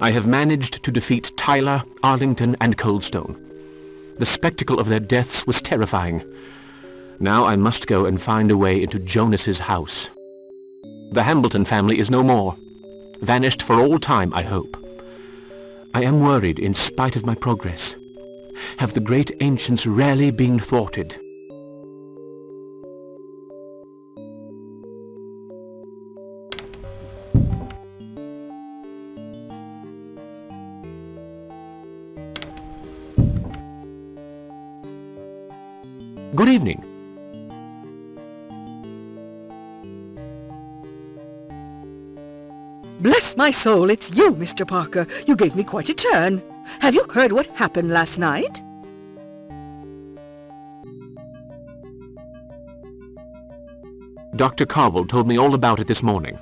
I have managed to defeat Tyler, Arlington, and Coldstone. The spectacle of their deaths was terrifying. Now I must go and find a way into Jonas's house. The Hambleton family is no more. Vanished for all time, I hope. I am worried in spite of my progress. Have the great ancients rarely been thwarted? Good evening. Bless my soul, it's you, Mr. Parker. You gave me quite a turn. Have you heard what happened last night? Dr. Cobble told me all about it this morning.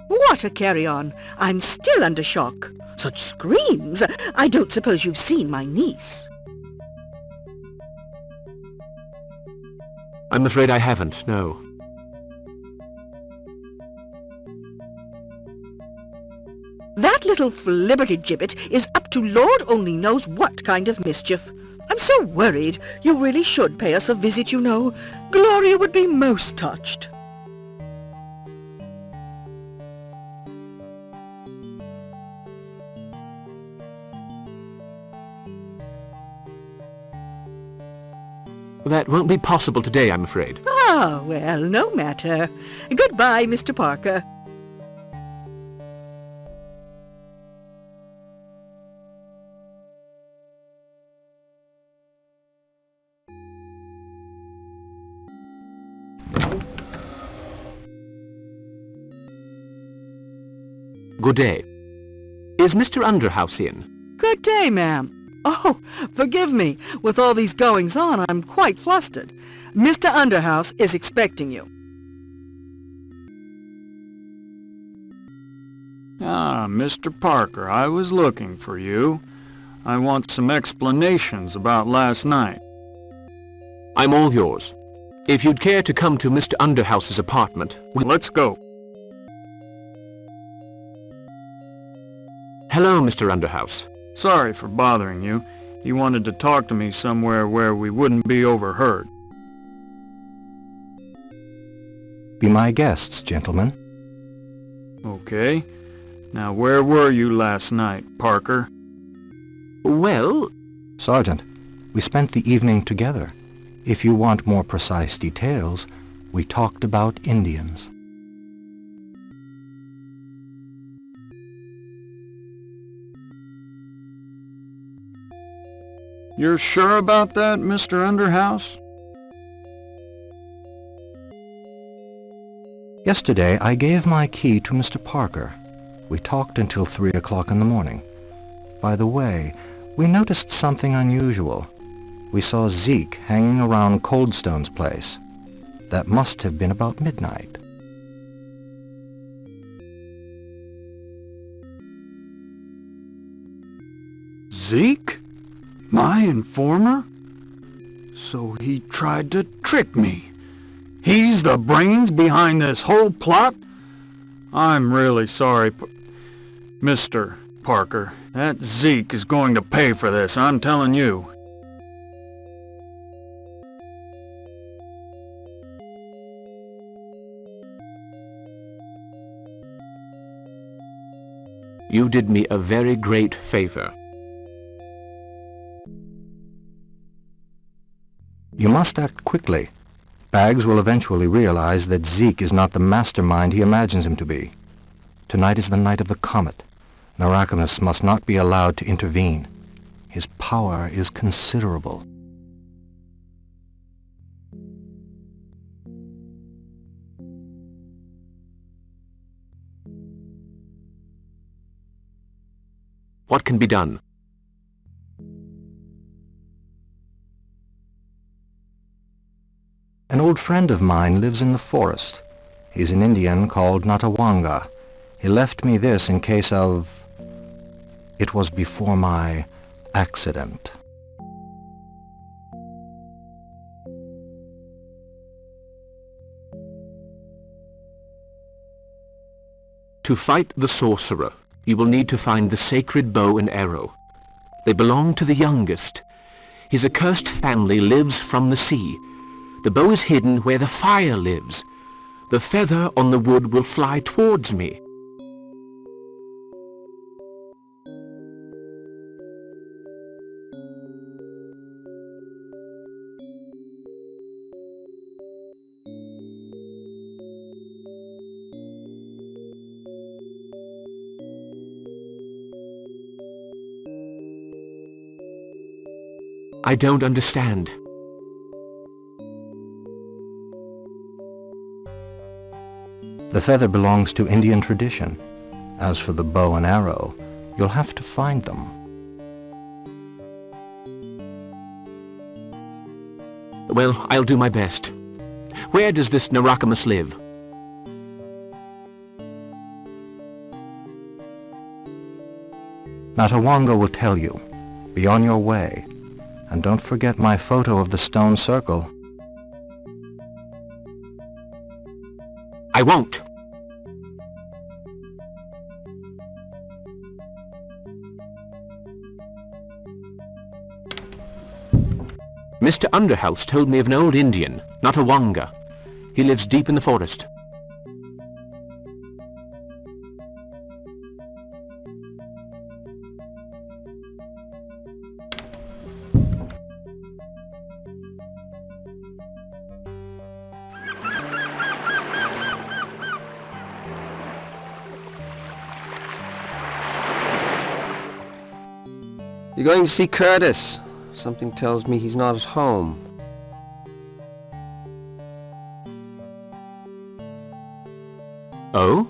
What a carry-on. I'm still under shock. Such screams! I don't suppose you've seen my niece. I'm afraid I haven't, no. That little flibbertigibbet is up to Lord only knows what kind of mischief. I'm so worried. You really should pay us a visit, you know. Gloria would be most touched. That won't be possible today, I'm afraid. Ah, well, no matter. Goodbye, Mr. Parker. Good day. Is Mr. Underhouse in? Good day, ma'am. Oh, forgive me. With all these goings-on, I'm quite flustered. Mr. Underhouse is expecting you. Ah, Mr. Parker, I was looking for you. I want some explanations about last night. I'm all yours. If you'd care to come to Mr. Underhouse's apartment, Let's go. Hello, Mr. Underhouse. Sorry for bothering you. He wanted to talk to me somewhere where we wouldn't be overheard. Be my guests, gentlemen. Okay. Now where were you last night, Parker? Well... Sergeant, we spent the evening together. If you want more precise details, we talked about Indians. You're sure about that, Mr. Underhouse? Yesterday, I gave my key to Mr. Parker. We talked until 3 o'clock in the morning. By the way, we noticed something unusual. We saw Zeke hanging around Coldstone's place. That must have been about midnight. Zeke? My informer? So he tried to trick me. He's the brains behind this whole plot? I'm really sorry, Mr. Parker. That Zeke is going to pay for this, I'm telling you. You did me a very great favor. You must act quickly. Baggs will eventually realize that Zeke is not the mastermind he imagines him to be. Tonight is the night of the Comet. Narackamous must not be allowed to intervene. His power is considerable. What can be done? An old friend of mine lives in the forest. He's an Indian called Natawanga. He left me this in case of... It was before my accident. To fight the sorcerer, you will need to find the sacred bow and arrow. They belong to the youngest. His accursed family lives from the sea. The bow is hidden where the fire lives. The feather on the wood will fly towards me. I don't understand. The feather belongs to Indian tradition. As for the bow and arrow, you'll have to find them. Well, I'll do my best. Where does this Narackamous live? Natawanga will tell you. Be on your way. And don't forget my photo of the stone circle. I won't. Mr. Underhouse told me of an old Indian, Natawanga. He lives deep in the forest. You're going to see Curtis. Something tells me he's not at home. Oh?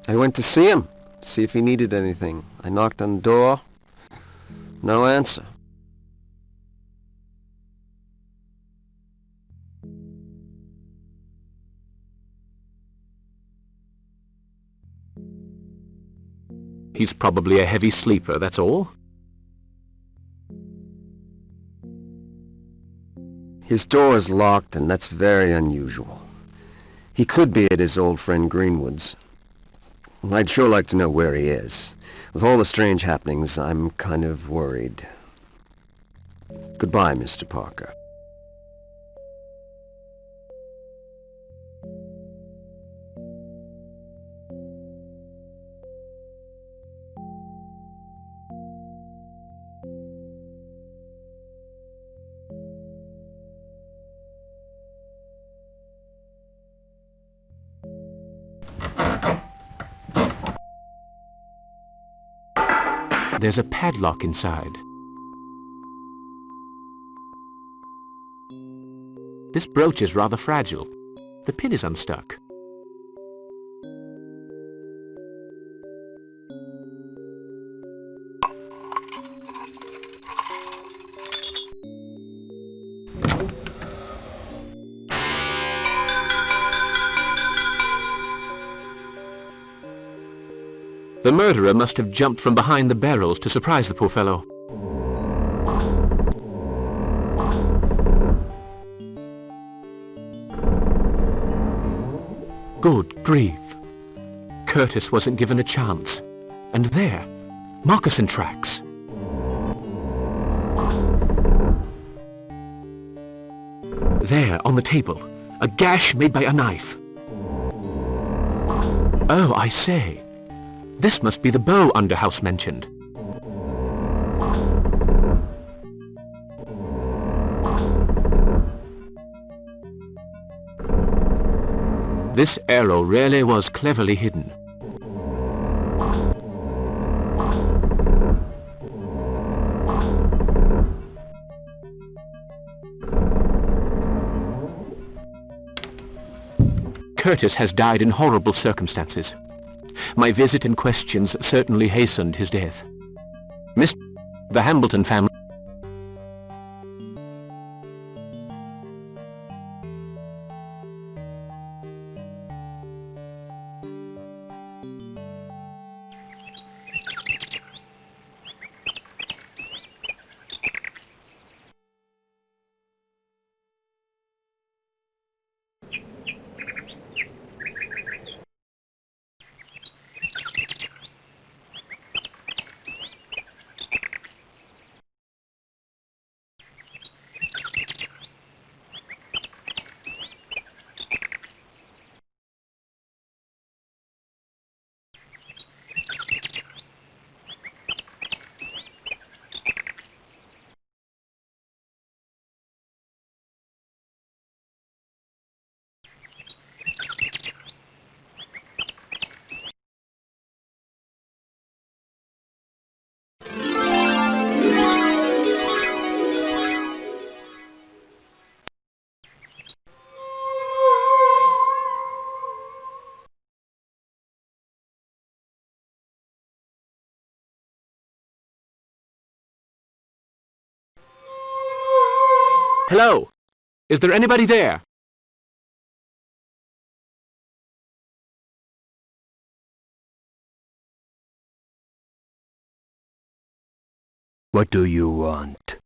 I went to see him, see if he needed anything. I knocked on the door. No answer. He's probably a heavy sleeper, that's all. His door is locked, and that's very unusual. He could be at his old friend Greenwood's. I'd sure like to know where he is. With all the strange happenings, I'm kind of worried. Goodbye, Mr. Parker. There's a padlock inside. This brooch is rather fragile. The pin is unstuck. The murderer must have jumped from behind the barrels to surprise the poor fellow. Good grief. Curtis wasn't given a chance. And there, moccasin tracks. There, on the table, a gash made by a knife. Oh, I say. This must be the bow Underhouse mentioned. This arrow really was cleverly hidden. Curtis has died in horrible circumstances. My visit and questions certainly hastened his death. The Hambleton family Hello? Is there anybody there? What do you want?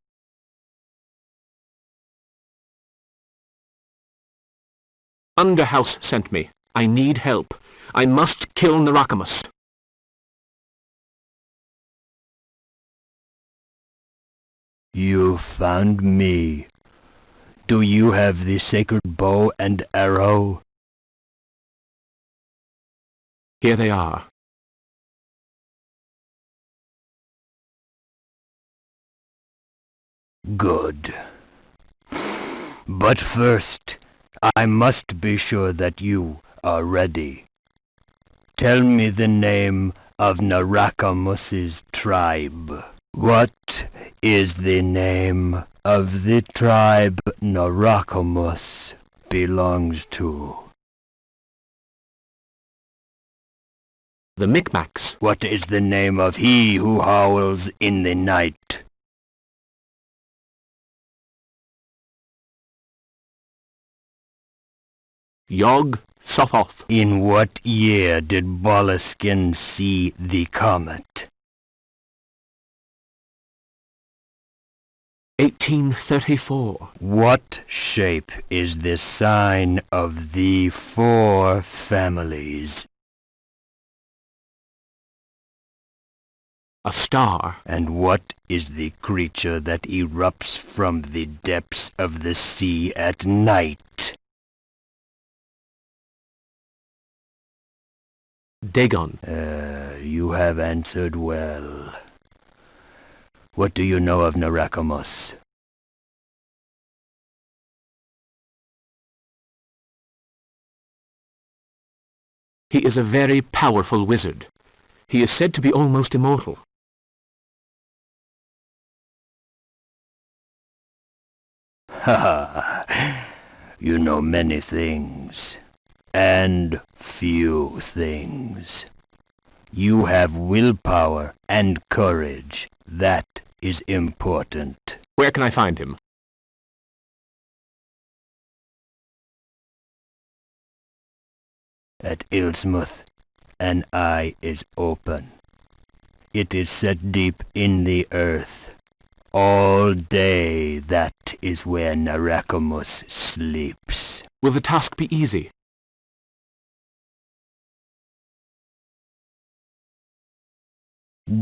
Underhouse sent me. I need help. I must kill Narackamous. You found me. Do you have the sacred bow and arrow? Here they are. Good. But first, I must be sure that you are ready. Tell me the name of Narackamous' tribe. What is the name of the tribe Narackamous belongs to? The Micmacs. What is the name of he who howls in the night? Yog-Sothoth. In what year did Boleskine see the comet? 1834. What shape is the sign of the four families? A star. And what is the creature that erupts from the depths of the sea at night? Dagon. You have answered well. What do you know of Narackamous? He is a very powerful wizard. He is said to be almost immortal. Ha ha! You know many things, and few things. You have willpower and courage. That is important. Where can I find him? At Illsmouth, an eye is open. It is set deep in the earth. All day that is where Narackamous sleeps. Will the task be easy?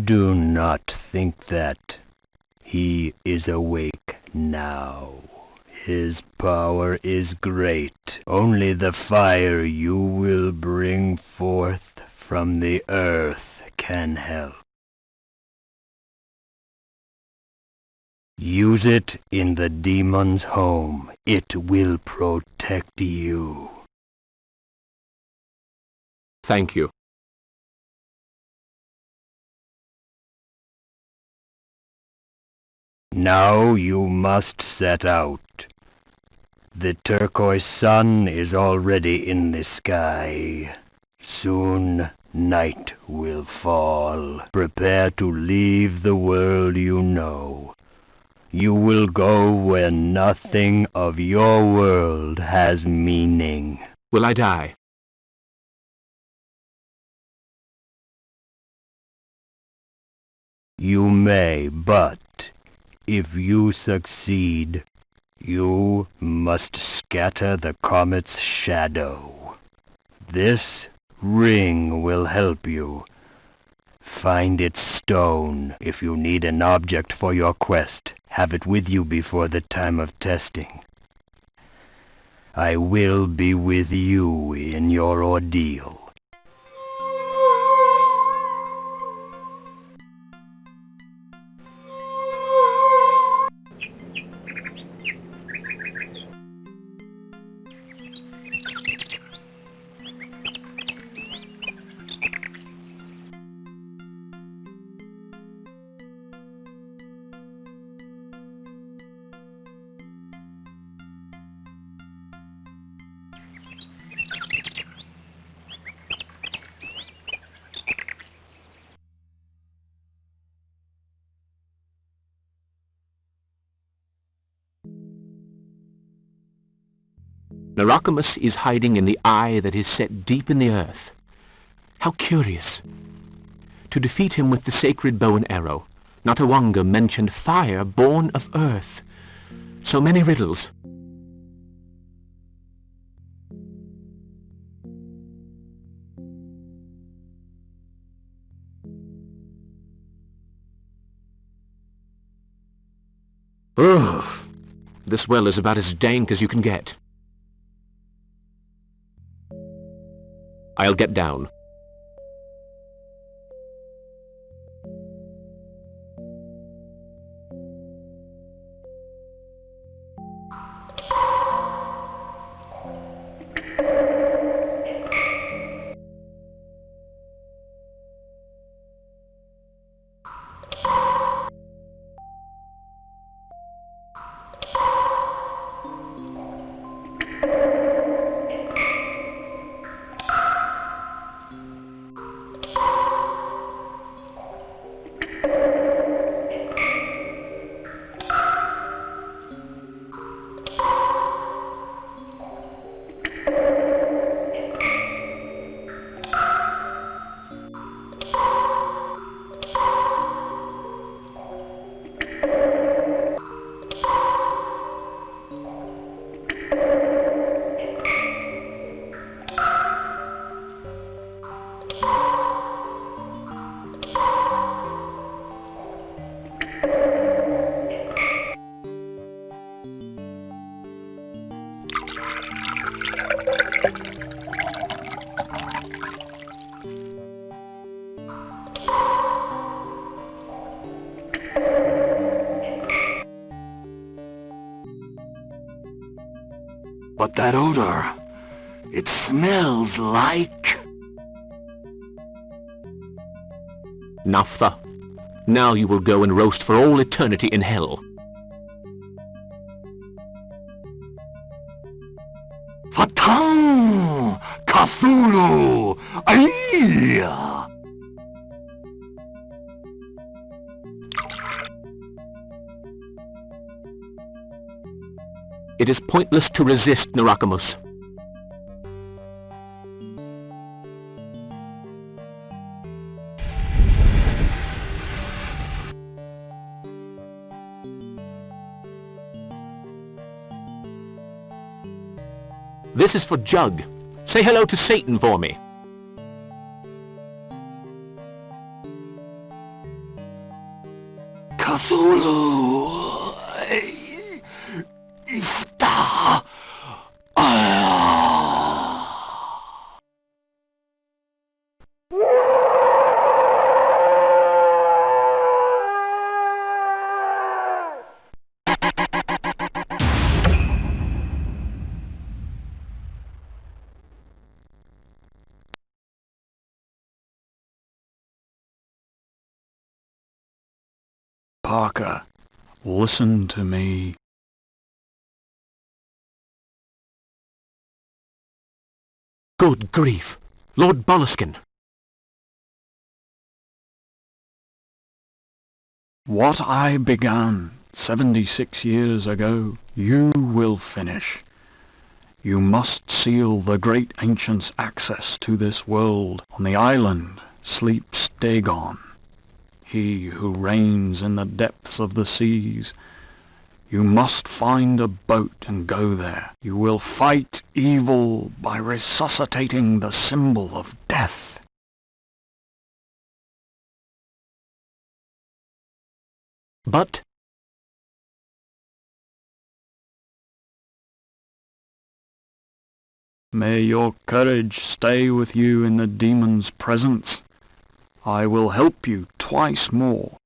Do not think that. He is awake now. His power is great. Only the fire you will bring forth from the earth can help. Use it in the demon's home. It will protect you. Thank you. Now you must set out. The turquoise sun is already in the sky. Soon night will fall. Prepare to leave the world you know. You will go where nothing of your world has meaning. Will I die? You may, but if you succeed, you must scatter the comet's shadow. This ring will help you. Find its stone. If you need an object for your quest, have it with you before the time of testing. I will be with you in your ordeal. Narackamous is hiding in the eye that is set deep in the earth. How curious. To defeat him with the sacred bow and arrow, Natawanga mentioned fire born of earth. So many riddles. Ugh. This well is about as dank as you can get. I'll get down. But that odor, it smells like... Naphtha. Now you will go and roast for all eternity in hell. Fatang! Cthulhu! Aye! It is pointless to resist, Narackamous. This is for Jug. Say hello to Satan for me. Cthulhu! Ifta! Parker, listen to me. Good grief. Lord Boleskine. What I began 76 years ago, you will finish. You must seal the great ancient's access to this world. On the island sleeps Dagon, he who reigns in the depths of the seas. You must find a boat and go there. You will fight evil by resuscitating the symbol of death. But... May your courage stay with you in the demon's presence. I will help you twice more.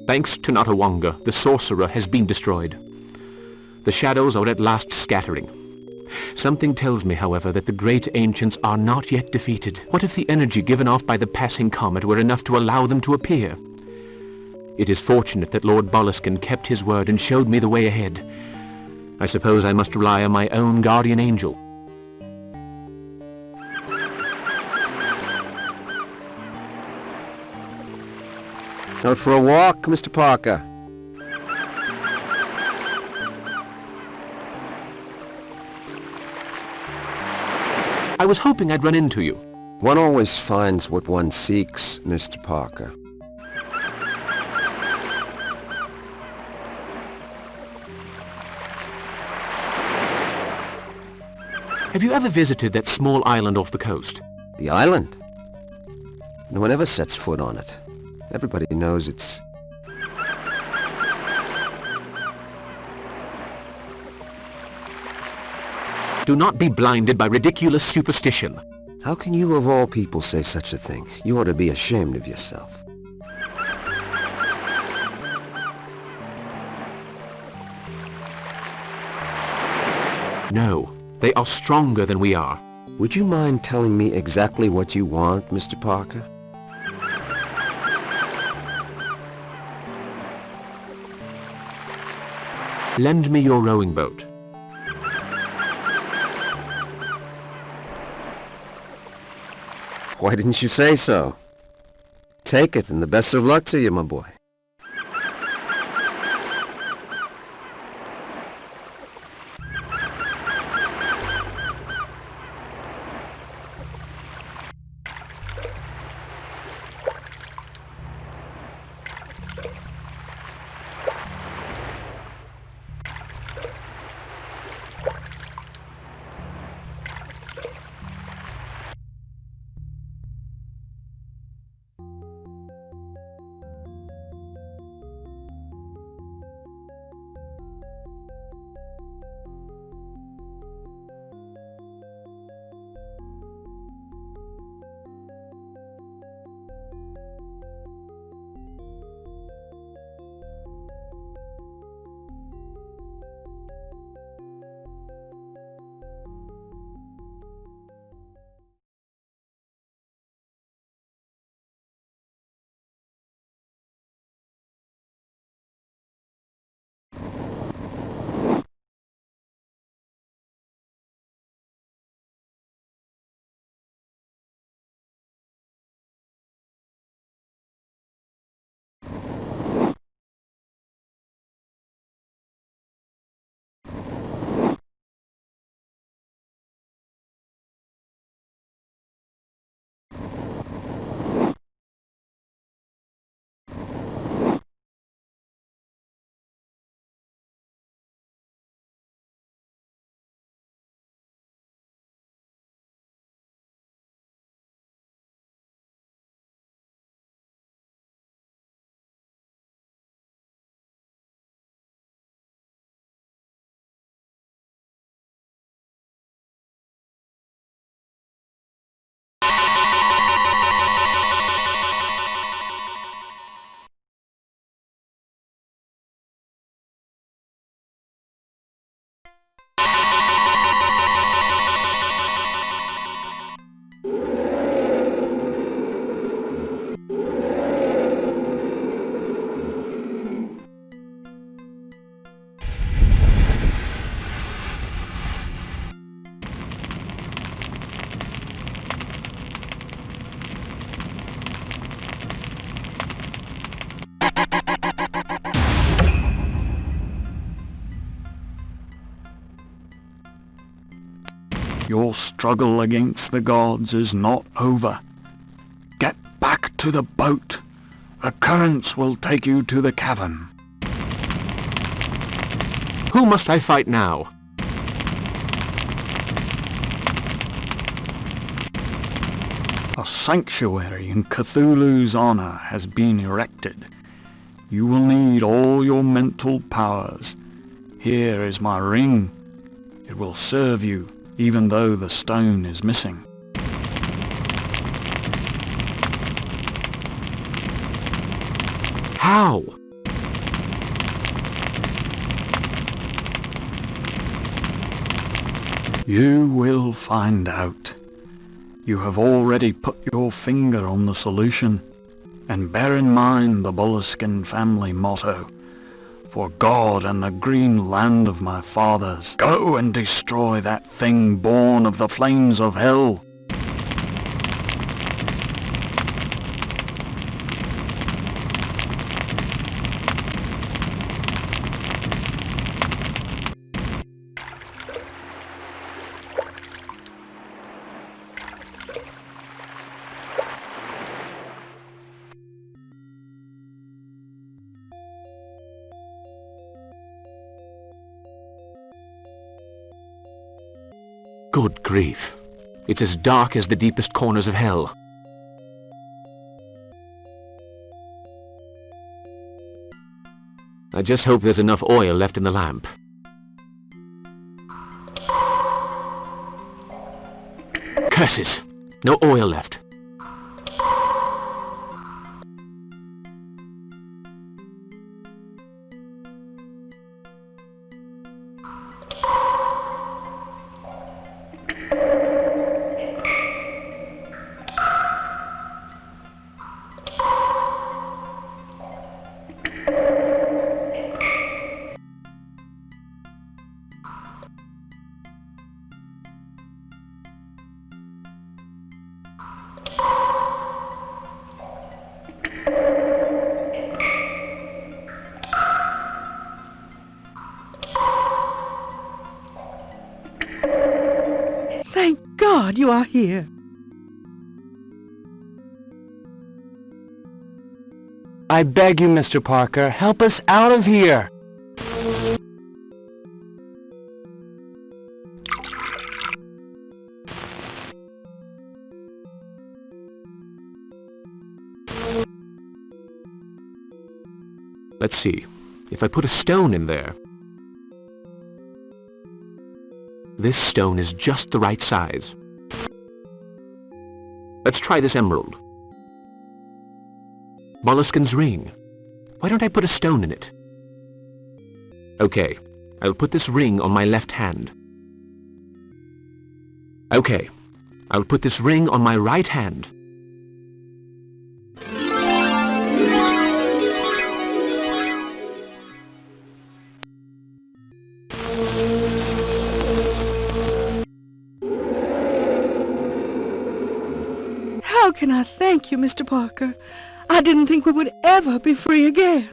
Thanks to Natawanga, the sorcerer has been destroyed. The shadows are at last scattering. Something tells me, however, that the great ancients are not yet defeated. What if the energy given off by the passing comet were enough to allow them to appear? It is fortunate that Lord Boleskine kept his word and showed me the way ahead. I suppose I must rely on my own guardian angel. Out for a walk, Mr. Parker? I was hoping I'd run into you. One always finds what one seeks, Mr. Parker. Have you ever visited that small island off the coast? The island? No one ever sets foot on it. Everybody knows it's... Do not be blinded by ridiculous superstition. How can you of all people say such a thing? You ought to be ashamed of yourself. No, they are stronger than we are. Would you mind telling me exactly what you want, Mr. Parker? Lend me your rowing boat. Why didn't you say so? Take it, and the best of luck to you, my boy. Your struggle against the gods is not over. Get back to the boat. The currents will take you to the cavern. Who must I fight now? A sanctuary in Cthulhu's honor has been erected. You will need all your mental powers. Here is my ring. It will serve you, even though the stone is missing. How? You will find out. You have already put your finger on the solution. And bear in mind the Boleskine family motto. For God and the green land of my fathers, go and destroy that thing born of the flames of hell. Good grief. It's as dark as the deepest corners of hell. I just hope there's enough oil left in the lamp. Curses! No oil left. Thank God you are here. I beg you, Mr. Parker, help us out of here! Let's see. If I put a stone in there... This stone is just the right size. Let's try this emerald. Boleskine's ring. Why don't I put a stone in it? Okay, I'll put this ring on my left hand. Okay, I'll put this ring on my right hand. How can I thank you, Mr. Parker? I didn't think we would ever be free again.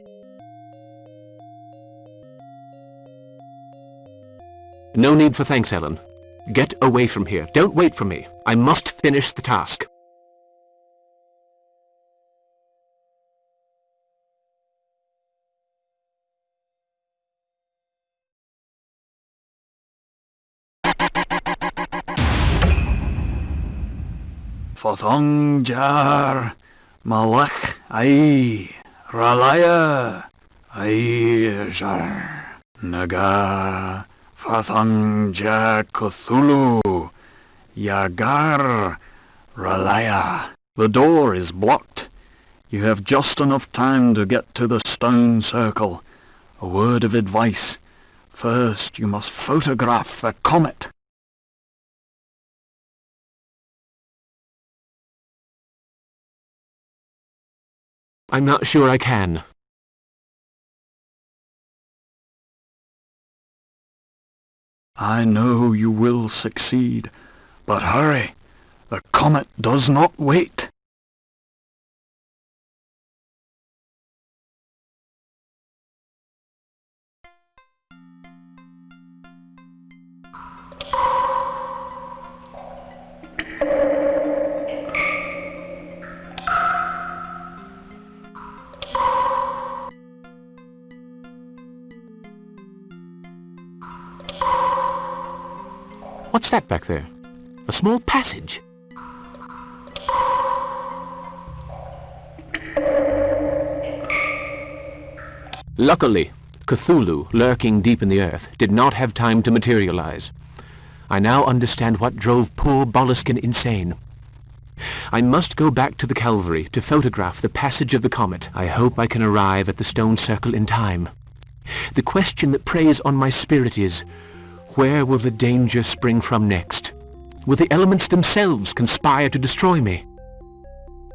No need for thanks, Ellen. Get away from here. Don't wait for me. I must finish the task. Fothong jar malach ai ralaya ai jar naga Fothong jar Cthulhu yagar ralaya. The door is blocked. You have just enough time to get to the stone circle. A word of advice. First, you must photograph the comet. I'm not sure I can. I know you will succeed, but hurry. The comet does not wait. What's that back there? A small passage. Luckily, Cthulhu, lurking deep in the earth, did not have time to materialize. I now understand what drove poor Boleskine insane. I must go back to the Calvary to photograph the passage of the comet. I hope I can arrive at the stone circle in time. The question that preys on my spirit is, Where will the danger spring from next? Will the elements themselves conspire to destroy me?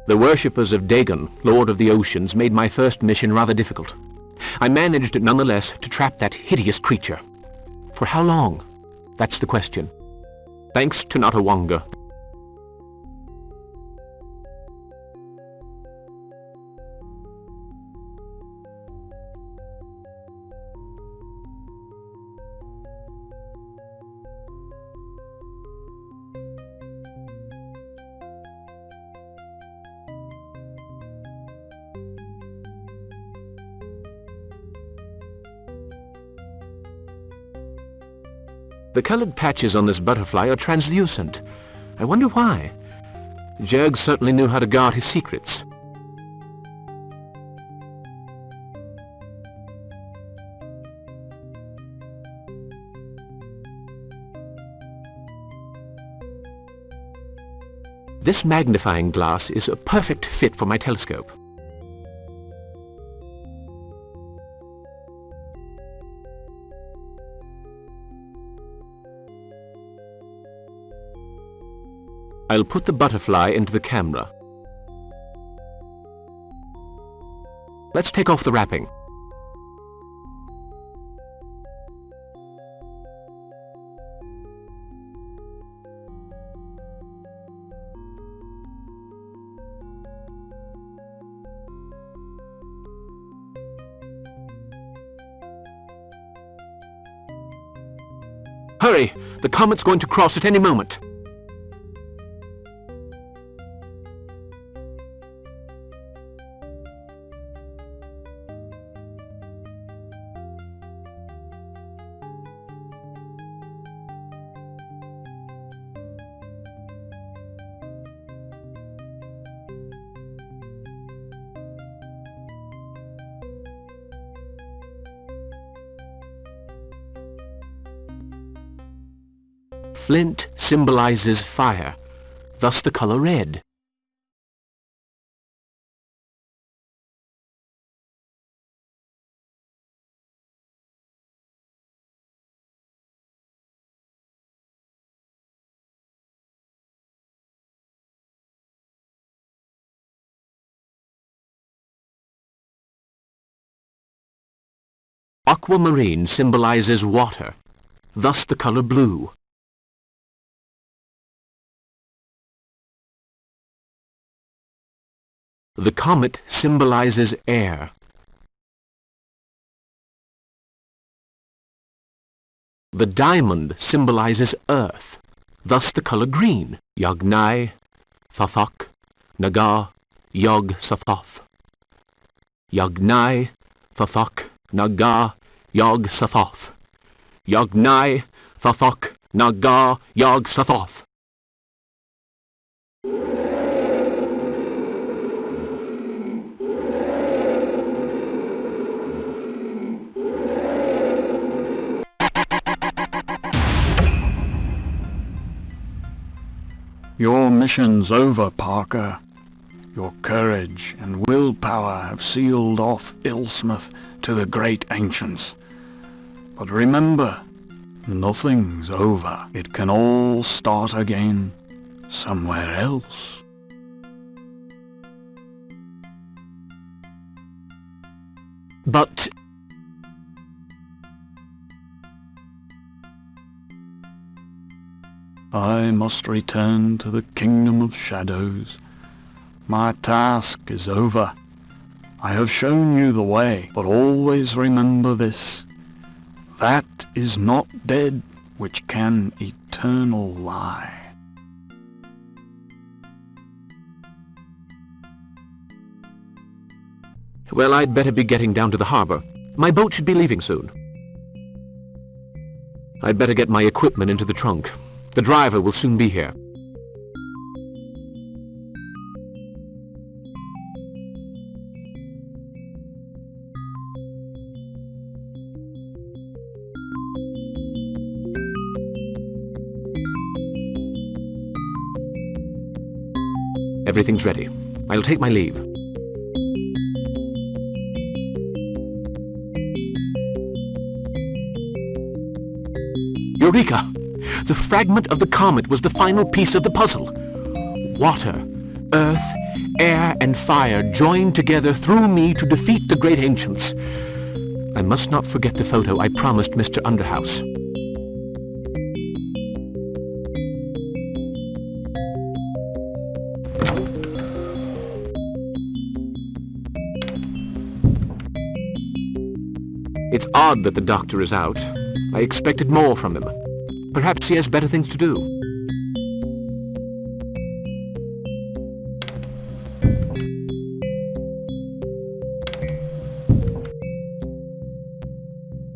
The worshippers of Dagon, Lord of the Oceans, made my first mission rather difficult. I managed, nonetheless, to trap that hideous creature. For how long? That's the question. Thanks to Natawanga. The colored patches on this butterfly are translucent. I wonder why. Jurg certainly knew how to guard his secrets. This magnifying glass is a perfect fit for my telescope. I'll put the butterfly into the camera. Let's take off the wrapping. Hurry! The comet's going to cross at any moment. Flint symbolizes fire, thus the color red. Aquamarine symbolizes water, thus the color blue. The comet symbolizes air. The diamond symbolizes earth, thus the color green. Yog-Sothoth, Naga, Yog-Sothoth. Yog-Sothoth, Naga, Yog-Sothoth. Yog-Sothoth, Naga, Yog-Sothoth. Your mission's over, Parker. Your courage and willpower have sealed off Illsmouth to the great ancients. But remember, nothing's over. It can all start again somewhere else. But I must return to the kingdom of shadows. My task is over. I have shown you the way, but always remember this. That is not dead which can eternal lie. well, I'd better be getting down to the harbor. My boat should be leaving soon. I'd better get my equipment into the trunk. The driver will soon be here. Everything's ready. I'll take my leave. Eureka! The fragment of the comet was the final piece of the puzzle. Water, earth, air, and fire joined together through me to defeat the great ancients. I must not forget the photo I promised Mr. Underhouse. It's odd that the doctor is out. I expected more from him. Perhaps he has better things to do.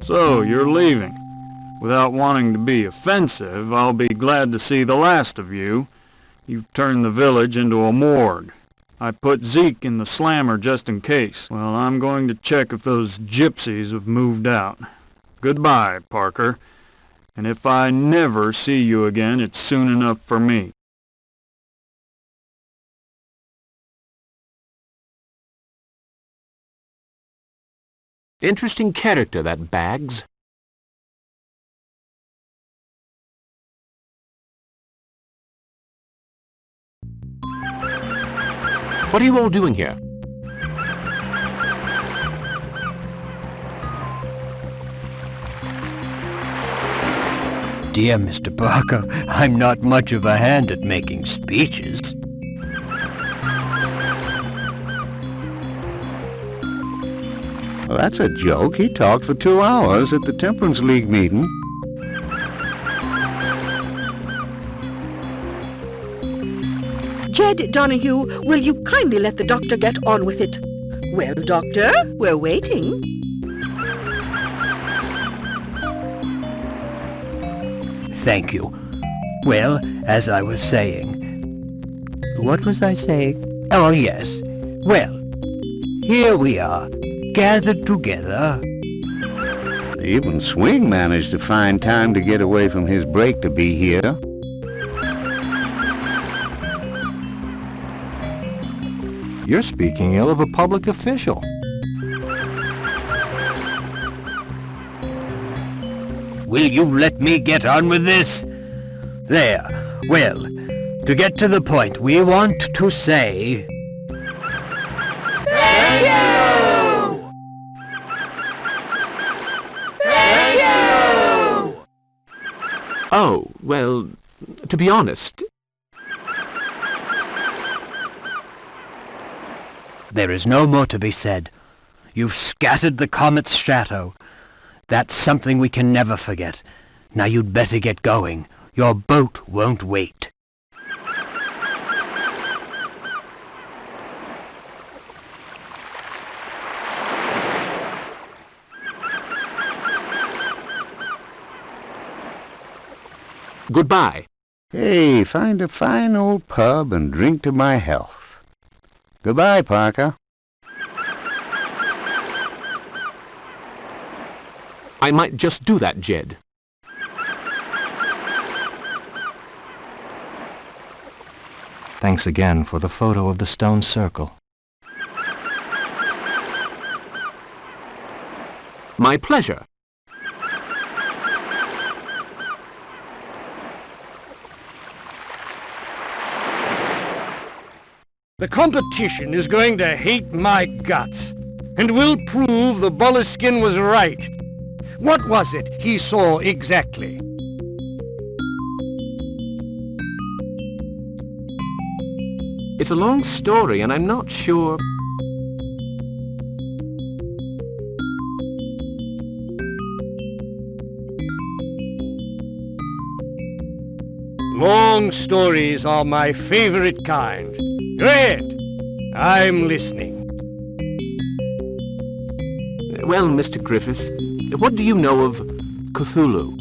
So, you're leaving. Without wanting to be offensive, I'll be glad to see the last of you. You've turned the village into a morgue. I put Zeke in the slammer just in case. Well, I'm going to check if those gypsies have moved out. Goodbye, Parker. And if I never see you again, it's soon enough for me. Interesting character, that Baggs. What are you all doing here? Dear Mr. Parker, I'm not much of a hand at making speeches. Well, that's a joke. He talked for 2 hours at the Temperance League meeting. Jed Donahue, will you kindly let the doctor get on with it? Well, doctor, we're waiting. Thank you. Well, as I was saying... What was I saying? Oh, yes. Well, here we are, gathered together. Even Swing managed to find time to get away from his break to be here. You're speaking ill of a public official. Will you let me get on with this? There. Well, to get to the point, we want to say... Thank you! Thank you! Oh, well, to be honest... There is no more to be said. You've scattered the comet's shadow. That's something we can never forget. Now you'd better get going. Your boat won't wait. Goodbye. Hey, find a fine old pub and drink to my health. Goodbye, Parker. I might just do that, Jed. Thanks again for the photo of the stone circle. My pleasure. The competition is going to hate my guts, and will prove the Boleskin was right. What was it he saw exactly? It's a long story, and I'm not sure... Long stories are my favorite kind. Go ahead. I'm listening. Well, Mr. Griffith, what do you know of Cthulhu?